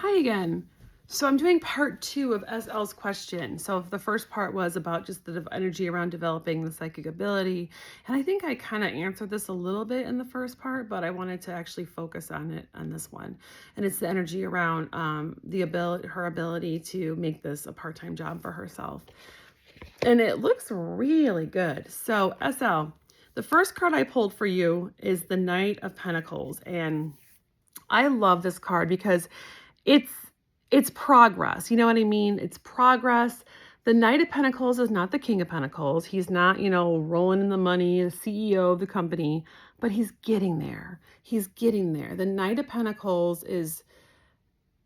Hi again. So I'm doing part 2 of SL's question. So the first part was about just the energy around developing the psychic ability. And I think I kind of answered this a little bit in the first part, but I wanted to actually focus on it on this one. And it's the energy around her ability to make this a part-time job for herself. And it looks really good. So SL, the first card I pulled for you is the Knight of Pentacles. And I love this card because it's it's progress. You know what I mean? It's progress. The Knight of Pentacles is not the King of Pentacles. He's not, rolling in the money, the CEO of the company, but he's getting there. He's getting there. The Knight of Pentacles is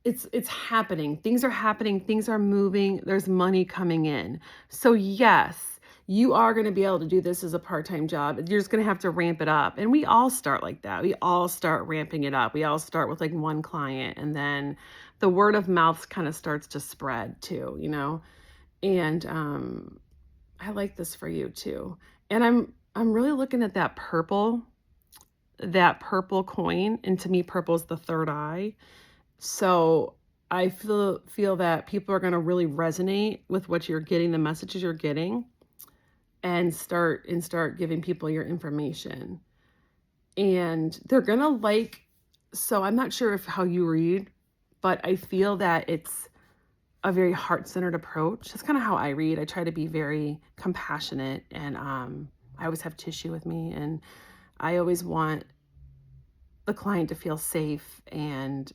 it's happening. Things are happening, things are moving, there's money coming in. So yes, you are going to be able to do this as a part-time job. You're just going to have to ramp it up. And we all start like that. We all start ramping it up. We all start with like one client, and then the word of mouth kind of starts to spread too, And I like this for you too. And I'm really looking at that purple coin, and to me purple is the third eye. So I feel that people are going to really resonate with what you're getting, the messages you're getting, and start giving people your information. And they're going to so I'm not sure how you read, but I feel that it's a very heart-centered approach. That's kind of how I read. I try to be very compassionate, and I always have tissue with me, and I always want the client to feel safe. And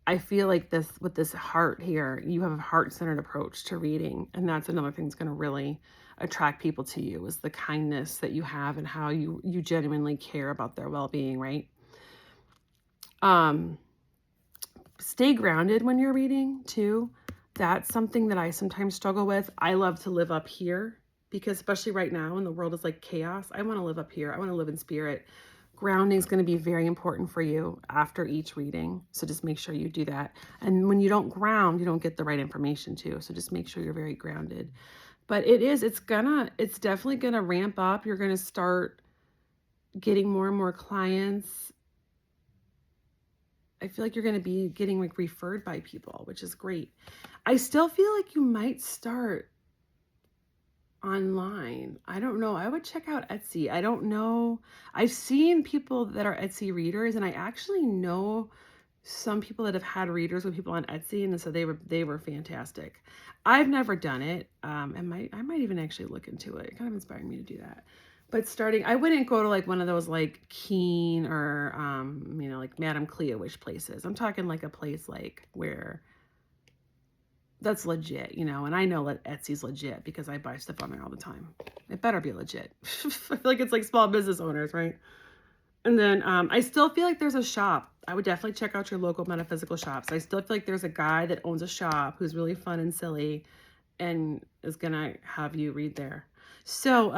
I feel like with this heart here, you have a heart-centered approach to reading. And that's another thing that's going to really attract people to you, is the kindness that you have and how you genuinely care about their well-being, right? Stay grounded when you're reading too. That's something that I sometimes struggle with. I love to live up here because especially right now when the world is like chaos, I want to live up here. I want to live in spirit. Grounding is going to be very important for you after each reading. So just make sure you do that. And when you don't ground, you don't get the right information too. So just make sure you're very grounded. But it's definitely going to ramp up. You're going to start getting more and more clients. I feel like you're going to be getting like referred by people, which is great. I still feel like you might start online. I don't know. I would check out Etsy. I don't know. I've seen people that are Etsy readers, and I actually know some people that have had readers with people on Etsy, and so they were fantastic. I've never done it. I might even actually look into it. It kind of inspired me to do that. But I wouldn't go to like one of those like Keen or like Madame Cleo-ish places. I'm talking like a place like where that's legit, and I know that Etsy's legit because I buy stuff on there all the time. It better be legit. I feel like it's like small business owners, right? And then I still feel like there's a shop. I would definitely check out your local metaphysical shops. I still feel like there's a guy that owns a shop who's really fun and silly and is going to have you read there. So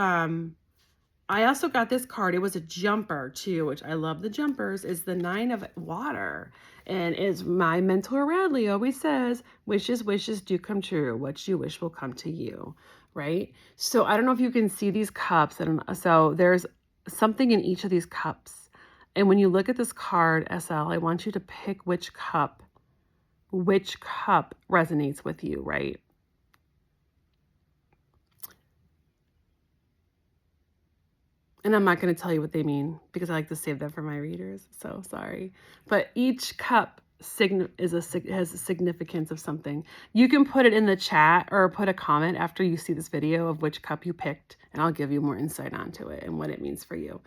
I also got this card. It was a jumper too, which I love the jumpers, is the 9 of Water. And as my mentor Radley always says, wishes do come true. What you wish will come to you, right? So I don't know if you can see these cups. And so there's something in each of these cups. And when you look at this card, SL, I want you to pick which cup resonates with you, right? And I'm not going to tell you what they mean because I like to save them for my readers. So sorry. But each cup has a significance of something. You can put it in the chat or put a comment after you see this video of which cup you picked, and I'll give you more insight onto it and what it means for you.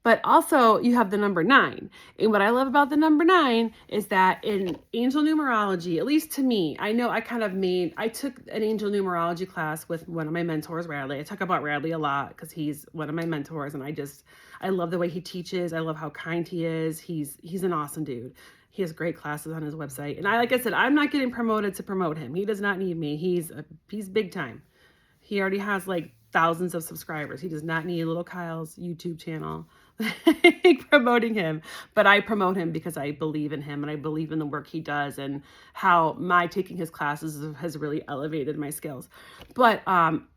But also you have the number 9. And what I love about the number 9 is that in angel numerology, at least to me, I took an angel numerology class with one of my mentors, Radley. I talk about Radley a lot because he's one of my mentors, and I love the way he teaches. I love how kind he is. He's an awesome dude. He has great classes on his website. And like I said, I'm not getting promoted to promote him. He does not need me. He's big time. He already has like thousands of subscribers. He does not need little Kyle's YouTube channel promoting him, but I promote him because I believe in him and I believe in the work he does and how my taking his classes has really elevated my skills. But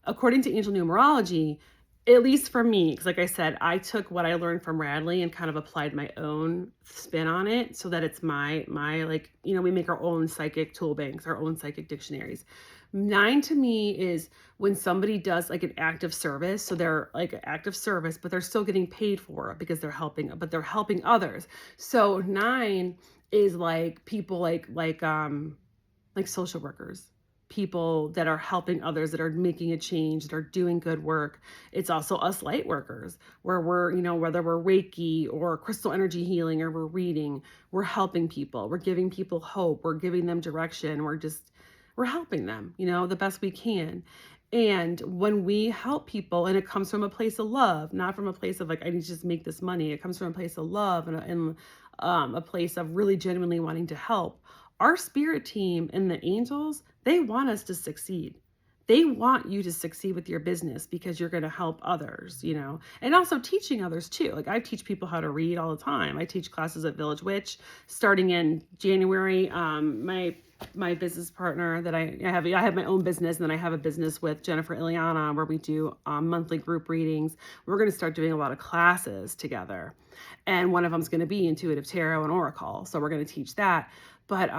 according to angel numerology, At least for me, because like I said, I took what I learned from Radley and kind of applied my own spin on it so that it's my like, we make our own psychic tool banks, our own psychic dictionaries. 9 to me is when somebody does like an active service. So they're like an active service, but they're still getting paid for it because they're helping others. So 9 is like people like social workers, people that are helping others, that are making a change, that are doing good work. It's also us light workers, where we're, whether we're Reiki or crystal energy healing or we're reading, we're helping people, we're giving people hope, we're giving them direction, we're helping them, the best we can. And when we help people, and it comes from a place of love, not from a place of like, I need to just make this money. It comes from a place of love and a place of really genuinely wanting to help. Our spirit team and the angels, they want us to succeed. They want you to succeed with your business because you're going to help others, and also teaching others too. Like I teach people how to read all the time. I teach classes at Village Witch starting in January. My business partner that I have my own business, and then I have a business with Jennifer Ileana where we do monthly group readings. We're going to start doing a lot of classes together, and one of them is going to be intuitive tarot and oracle. So we're going to teach that. But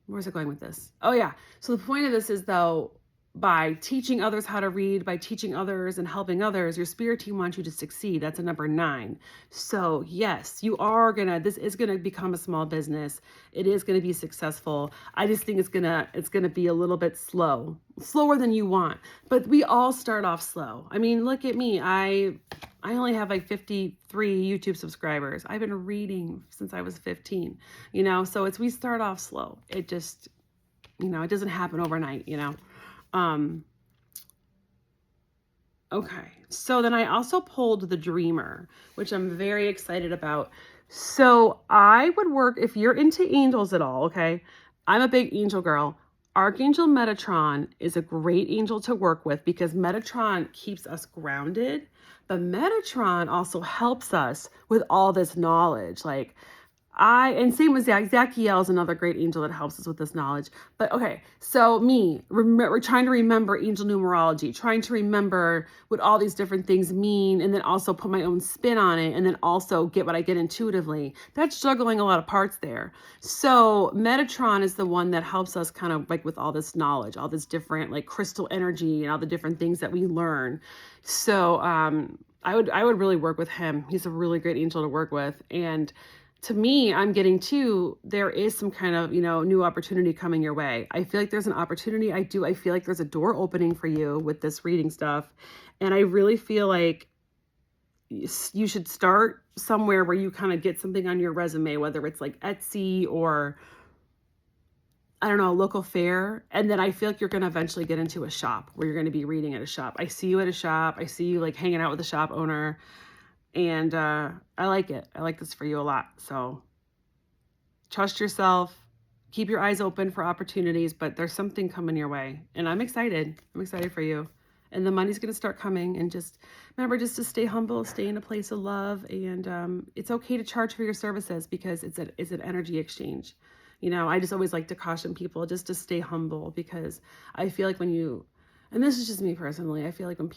where's it going with this? Oh yeah. So the point of this is, though, by teaching others how to read, by teaching others and helping others, your spirit team wants you to succeed. That's a number 9. So yes, this is gonna become a small business. It is gonna be successful. I just think it's gonna be a little bit slower than you want. But we all start off slow. I mean, look at me. I only have like 53 YouTube subscribers. I've been reading since I was 15, so we start off slow. It just, it doesn't happen overnight, Okay, so then I also pulled the Dreamer, which I'm very excited about. So I would work, if you're into angels at all, okay? I'm a big angel girl. Archangel Metatron is a great angel to work with because Metatron keeps us grounded, but Metatron also helps us with all this knowledge. And same with Zachiel is another great angel that helps us with this knowledge. But okay, so we're trying to remember angel numerology, trying to remember what all these different things mean, and then also put my own spin on it, and then also get what I get intuitively. That's juggling a lot of parts there. So Metatron is the one that helps us kind of like with all this knowledge, all this different like crystal energy and all the different things that we learn. So I would really work with him. He's a really great angel to work with. And to me, I'm getting too, there is some kind of, new opportunity coming your way. I feel like there's an opportunity. I feel like there's a door opening for you with this reading stuff. And I really feel like you should start somewhere where you kind of get something on your resume, whether it's like Etsy or, I don't know, a local fair. And then I feel like you're going to eventually get into a shop where you're going to be reading at a shop. I see you at a shop. I see you like hanging out with a shop owner. And I like it. I like this for you a lot. So trust yourself, keep your eyes open for opportunities, but there's something coming your way. And I'm excited. I'm excited for you. And the money's going to start coming. And just remember just to stay humble, stay in a place of love. And it's okay to charge for your services because it's an energy exchange. I just always like to caution people just to stay humble because I feel like and this is just me personally, I feel like when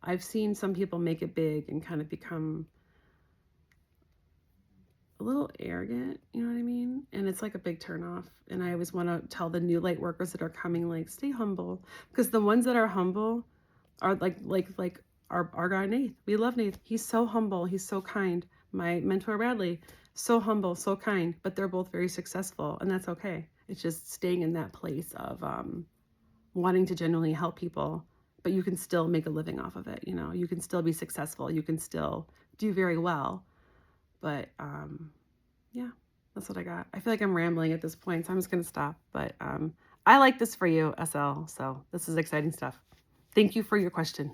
I've seen some people make it big and kind of become a little arrogant, you know what I mean? And it's like a big turnoff. And I always want to tell the new light workers that are coming, like, stay humble. Because the ones that are humble are like our guy Nath. We love Nath. He's so humble. He's so kind. My mentor Radley, so humble, so kind. But they're both very successful, and that's okay. It's just staying in that place of wanting to genuinely help people, but you can still make a living off of it. You can still be successful. You can still do very well. But yeah, that's what I got. I feel like I'm rambling at this point, so I'm just going to stop. But I like this for you, SL. So this is exciting stuff. Thank you for your question.